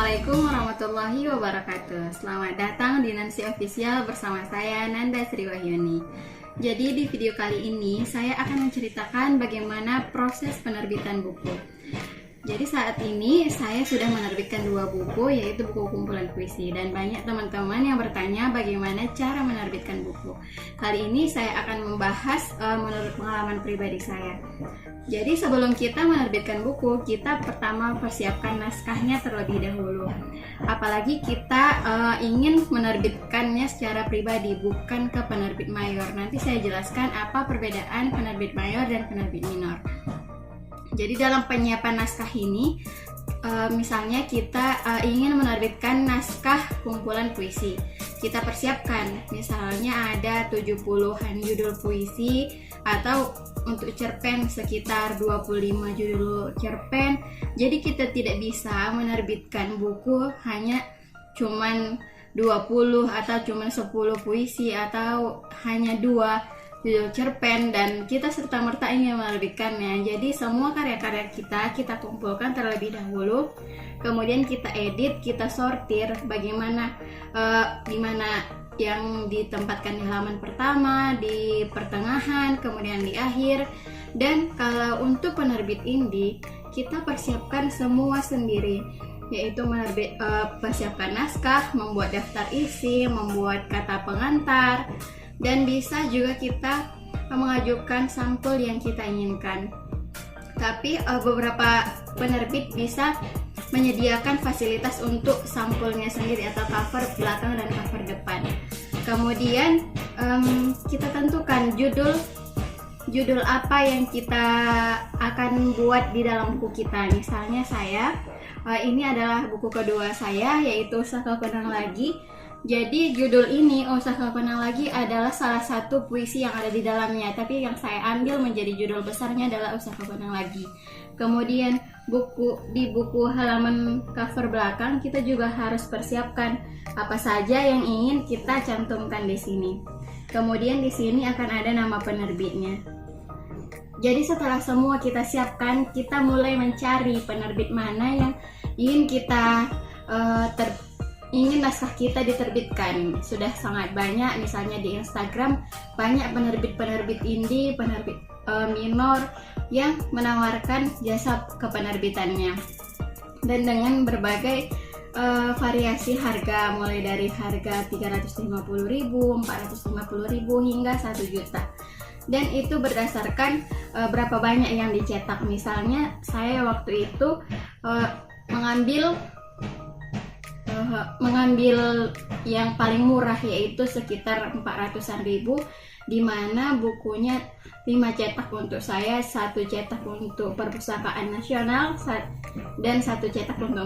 Assalamualaikum warahmatullahi wabarakatuh. Selamat datang di Nancy Official bersama saya Nanda Sriwahyuni. Jadi di video kali ini saya akan menceritakan bagaimana proses penerbitan buku. Jadi saat ini saya sudah menerbitkan 2 buku, yaitu buku kumpulan puisi, dan banyak teman-teman yang bertanya bagaimana cara menerbitkan buku. Kali ini saya akan membahas menurut pengalaman pribadi saya. Jadi sebelum kita menerbitkan buku, kita pertama persiapkan naskahnya terlebih dahulu. Apalagi kita ingin menerbitkannya secara pribadi, bukan ke penerbit mayor. Nanti saya jelaskan apa perbedaan penerbit mayor dan penerbit minor. Jadi dalam penyiapan naskah ini, misalnya kita ingin menerbitkan naskah kumpulan puisi. Kita persiapkan, misalnya ada 70-an judul puisi, atau untuk cerpen sekitar 25 judul cerpen. Jadi kita tidak bisa menerbitkan buku hanya cuman 20 atau cuman 10 puisi atau hanya 2 judul cerpen dan kita serta-merta ingin menerbitkannya. Jadi semua karya-karya kita kumpulkan terlebih dahulu, kemudian kita edit, kita sortir bagaimana dimana yang ditempatkan di halaman pertama, di pertengahan, kemudian di akhir. Dan kalau untuk penerbit indie, kita persiapkan semua sendiri, yaitu persiapkan naskah, membuat daftar isi, membuat kata pengantar, dan bisa juga kita mengajukan sampul yang kita inginkan. Tapi beberapa penerbit bisa menyediakan fasilitas untuk sampulnya sendiri atau cover belakang dan cover depan. Kemudian kita tentukan judul apa yang kita akan buat di dalam buku kita. Misalnya saya, ini adalah buku kedua saya, yaitu Usah Kau Kenang Lagi. Jadi judul ini, Usah Kau Kenang Lagi, adalah salah satu puisi yang ada di dalamnya, tapi yang saya ambil menjadi judul besarnya adalah Usah Kau Kenang Lagi. Kemudian di buku halaman cover belakang kita juga harus persiapkan apa saja yang ingin kita cantumkan di sini. Kemudian di sini akan ada nama penerbitnya. Jadi setelah semua kita siapkan, kita mulai mencari penerbit mana yang ingin kita ingin naskah kita diterbitkan. Sudah sangat banyak, misalnya di Instagram banyak penerbit-penerbit indie, penerbit minor yang menawarkan jasa kepenerbitannya, dan dengan berbagai variasi harga, mulai dari harga 350.000, 450.000 hingga 1 juta. Dan itu berdasarkan berapa banyak yang dicetak. Misalnya saya waktu itu mengambil yang paling murah, yaitu sekitar 400-an ribu, di mana bukunya 5 cetak untuk saya, 1 cetak untuk Perpustakaan Nasional, dan 1 cetak untuk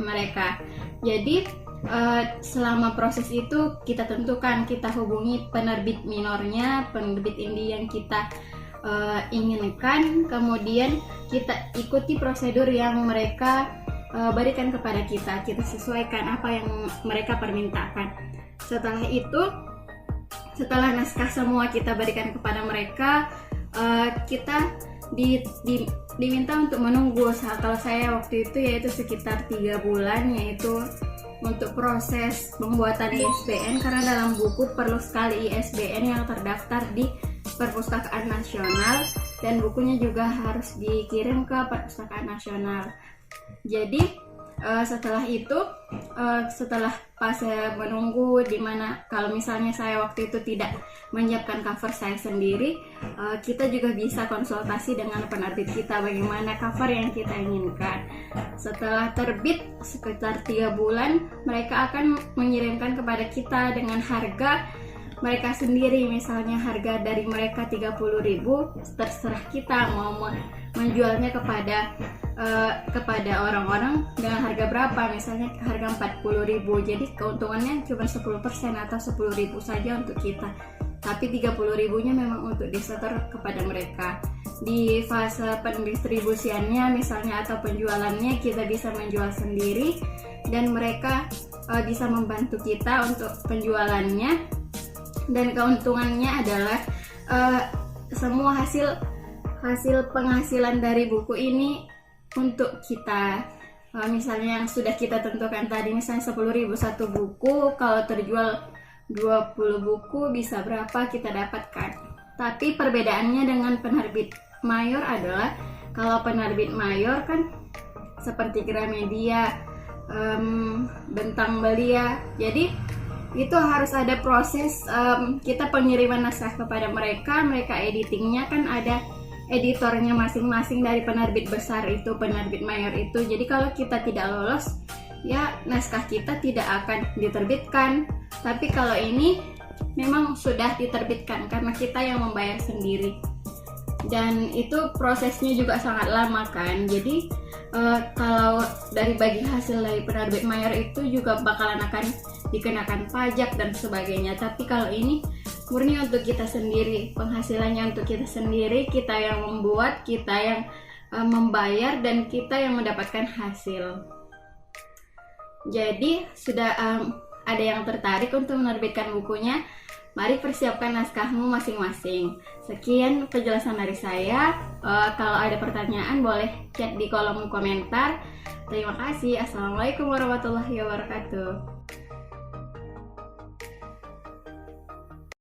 mereka. Jadi selama proses itu kita tentukan, kita hubungi penerbit minornya, penerbit indie yang kita inginkan, kemudian kita ikuti prosedur yang mereka berikan kepada kita sesuaikan apa yang mereka permintakan. Setelah itu, setelah naskah semua kita berikan kepada mereka, kita diminta untuk menunggu. Kalau saya waktu itu yaitu sekitar 3 bulan, yaitu untuk proses pembuatan ISBN, karena dalam buku perlu sekali ISBN yang terdaftar di Perpustakaan Nasional, dan bukunya juga harus dikirim ke Perpustakaan Nasional. Jadi setelah itu, setelah pas menunggu, dimana kalau misalnya saya waktu itu tidak menyiapkan cover saya sendiri, kita juga bisa konsultasi dengan penerbit kita bagaimana cover yang kita inginkan. Setelah terbit sekitar 3 bulan, mereka akan mengirimkan kepada kita dengan harga mereka sendiri. Misalnya harga dari mereka 30.000, terserah kita mau menjualnya kepada orang-orang dengan harga berapa, misalnya harga 40.000. Jadi keuntungannya cuma 10% atau 10.000 saja untuk kita, tapi 30.000-nya memang untuk disetor kepada mereka. Di fase pendistribusiannya misalnya atau penjualannya, kita bisa menjual sendiri dan mereka bisa membantu kita untuk penjualannya. Dan keuntungannya adalah semua hasil penghasilan dari buku ini untuk kita. Misalnya yang sudah kita tentukan tadi, misalnya 10.000 satu buku, kalau terjual 20 buku bisa berapa kita dapatkan. Tapi perbedaannya dengan penerbit mayor adalah kalau penerbit mayor kan seperti Gramedia, Bentang Belia, jadi itu harus ada proses kita pengiriman naskah kepada mereka editingnya, kan ada editornya masing-masing dari penerbit besar itu, penerbit mayor itu. Jadi kalau kita tidak lolos, ya naskah kita tidak akan diterbitkan. Tapi kalau ini memang sudah diterbitkan karena kita yang membayar sendiri. Dan itu prosesnya juga sangat lama kan. Jadi kalau dari bagi hasil dari penerbit mayor itu juga bakalan akan dikenakan pajak dan sebagainya. Tapi kalau ini murni untuk kita sendiri, penghasilannya untuk kita sendiri, kita yang membuat, kita yang membayar, dan kita yang mendapatkan hasil. Jadi sudah ada yang tertarik untuk menerbitkan bukunya, mari persiapkan naskahmu masing-masing. Sekian penjelasan dari saya. Kalau ada pertanyaan boleh chat di kolom komentar. Terima kasih. Assalamualaikum warahmatullahi wabarakatuh.